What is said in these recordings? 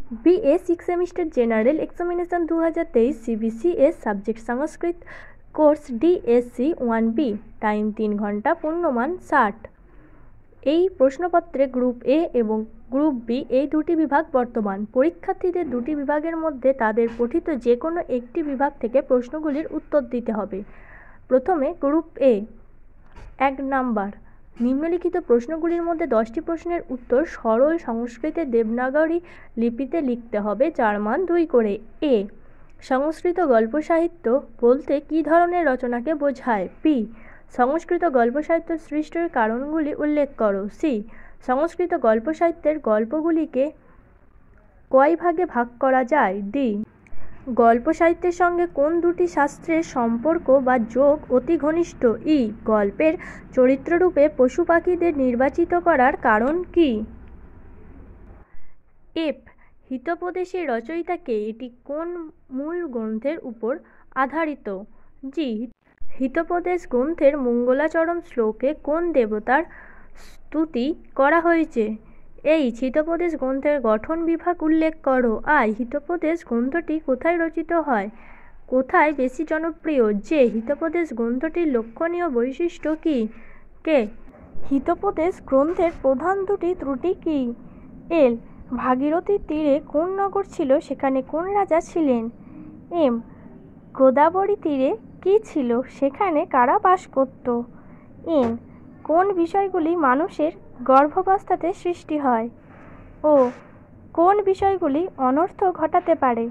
BA 6 semester general examination 2023 CBCS subject Sanskrit course DSC 1B, time 3 ঘন্টা, পূর্ণমান 60। এই প্রশ্নপত্রে group এ এবং group B এই দুটি বিভাগ বর্তমান। পরীক্ষার্থীদের দুটি বিভাগের মধ্যে তাদের পঠিত যে কোনো একটি বিভাগ থেকে প্রশ্নগুলির উত্তর দিতে হবে। প্রথমে গ্রুপ এ। 1 নাম্বার, নিম্নলিখিত প্রশ্নগুলির মধ্যে 10টি প্রশ্নের উত্তর সরল সংস্কৃতে দেবনাগরী লিপিতে লিখতে হবে, যার মান 2 করে। এ, সংস্কৃত গল্প সাহিত্য বলতে কী ধরনের রচনাকে বোঝায়? বি, সংস্কৃত গল্প সাহিত্য সৃষ্টির কারণগুলি উল্লেখ করো। সি, সংস্কৃত গল্প সাহিত্যের গল্পগুলিকে কয় ভাগে ভাগ করা যায়? ডি, গল্প সাহিত্যের সঙ্গে কোন দুটি শাস্ত্রের সম্পর্ক বা যোগ অতি ঘনিষ্ঠ? ই, গল্পের চরিত্ররূপে পশু পাখিদের নির্বাচিত করার কারণ কি? এফ, হিতোপদেশের রচয়িতা কে? এটি কোন মূল গ্রন্থের উপর আধারিত? জি, হিতোপদেশ গ্রন্থের মঙ্গলাচরণ শ্লোকে কোন দেবতার স্তুতি করা হয়েছে? এই, হিতোপদেশ গ্রন্থের গঠন বিভাগ উল্লেখ করো। আই, হিতোপদেশ গ্রন্থটি কোথায় রচিত হয়? কোথায় বেশি জনপ্রিয়? যে, হিতোপদেশ গ্রন্থটির লক্ষণীয় বৈশিষ্ট্য কি? কে, হিতোপদেশ গ্রন্থের প্রধান দুটি ত্রুটি কি? এল, ভাগীরথীর তীরে কোন নগর ছিল? সেখানে কোন রাজা ছিলেন? এম, গোদাবরী তীরে কি ছিল? সেখানে কারা বাস করত? এন, কোন বিষয়গুলি মানুষের গর্ভাবস্থাতে সৃষ্টি হয়? ও, কোন বিষয়গুলি অনর্থ ঘটাতে পারে?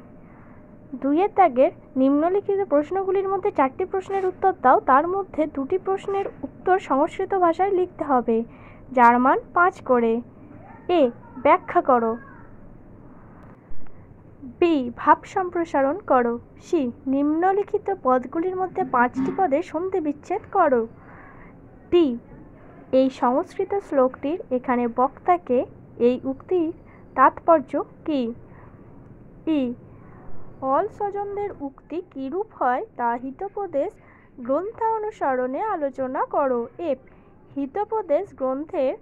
2 দাগের নিম্নলিখিত প্রশ্নগুলির মধ্যে 4টি প্রশ্নের উত্তর দাও, তার মধ্যে 2টি প্রশ্নের উত্তর সংস্কৃত ভাষায় লিখতে হবে, যার মান 5 করে। এ, ব্যাখ্যা করো। বি, ভাব সম্প্রসারণ করো। সি, নিম্নলিখিত পদগুলির মধ্যে 5টি পদের সন্ধি বিচ্ছেদ করো। ডি, এই সংস্কৃত শ্লোকটির এখানে বক্তাকে, এই উক্তির তাৎপর্য কি? ই, অল স্বজনদের উক্তি কিরূপ হয় তা হিতোপদেশ গ্রন্থানুসরণে আলোচনা করো। এফ, হিতোপদেশ গ্রন্থের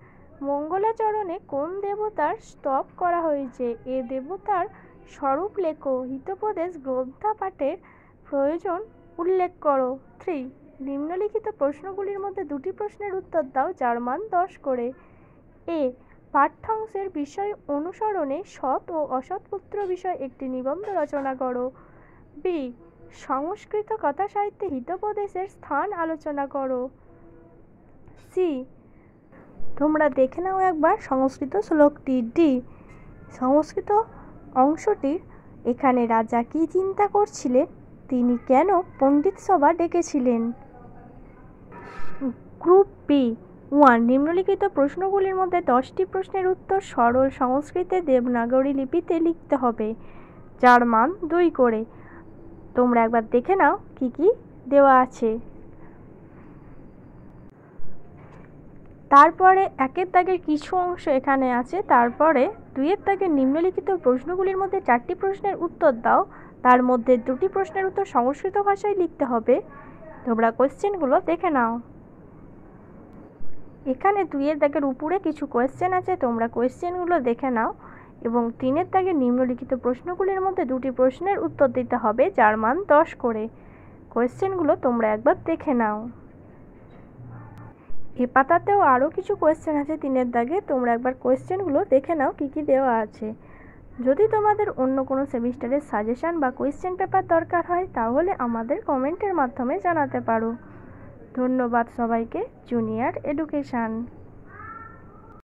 মঙ্গলাচরণে কোন দেবতার স্তব করা হয়েছে? এ দেবতার স্বরূপ লেখো। হিতোপদেশ গ্রন্থপাঠের প্রয়োজন উল্লেখ করো। 3, নিম্নলিখিত প্রশ্নগুলির মধ্যে 2টি প্রশ্নের উত্তর দাও, যার মান 10 করে। এ, পাঠ্যাংশের বিষয় অনুসরণে সৎ ও অসৎ পুত্র বিষয় একটি নিবন্ধ রচনা করো। বি, সংস্কৃত কথা সাহিত্যে হিতোপদেশের স্থান আলোচনা করো। সি, তোমরা দেখে নাও একবার সংস্কৃত শ্লোকটি। ডি, সংস্কৃত অংশটি এখানে রাজা কি চিন্তা করছিলেন? তিনি কেন পণ্ডিত সভা ডেকেছিলেন? গ্রুপ বি 1, নিম্নলিখিত প্রশ্নগুলির মধ্যে 10টি প্রশ্নের উত্তর সরল সংস্কৃতে দেবনাগরী লিপিতে লিখতে হবে, যার মান 2 করে। তোমরা একবার দেখে নাও কি কি দেওয়া আছে। তারপরে 1 দাগের কিছু অংশ এখানে আছে। তারপরে 2 দাগের নিম্নলিখিত প্রশ্নগুলির মধ্যে 4টি প্রশ্নের উত্তর দাও, তার মধ্যে 2টি প্রশ্নের উত্তর সংস্কৃত ভাষায় লিখতে হবে। তোমরা কোয়েশ্চেনগুলো দেখে নাও। এখানে 2 দাগের উপরে কিছু কোয়েশ্চেন আছে, তোমরা কোয়েশ্চেনগুলো দেখে নাও এবং 3 দাগের নিম্নলিখিত প্রশ্নগুলির মধ্যে 2টি প্রশ্নের উত্তর দিতে হবে, যার মান 10 করে। কোয়েশ্চেনগুলো তোমরা একবার দেখে নাও। এ পাতাতেও আরও কিছু কোয়েশ্চেন আছে 3 দাগে, তোমরা একবার কোয়েশ্চেনগুলো দেখে নাও কি কি দেওয়া আছে। যদি তোমাদের অন্য কোনো সেমিস্টারের সাজেশন বা কোয়েশ্চেন পেপার দরকার হয় তাহলে আমাদের কমেন্টের মাধ্যমে জানাতে পারো। ধন্যবাদ সবাইকে। Junior education.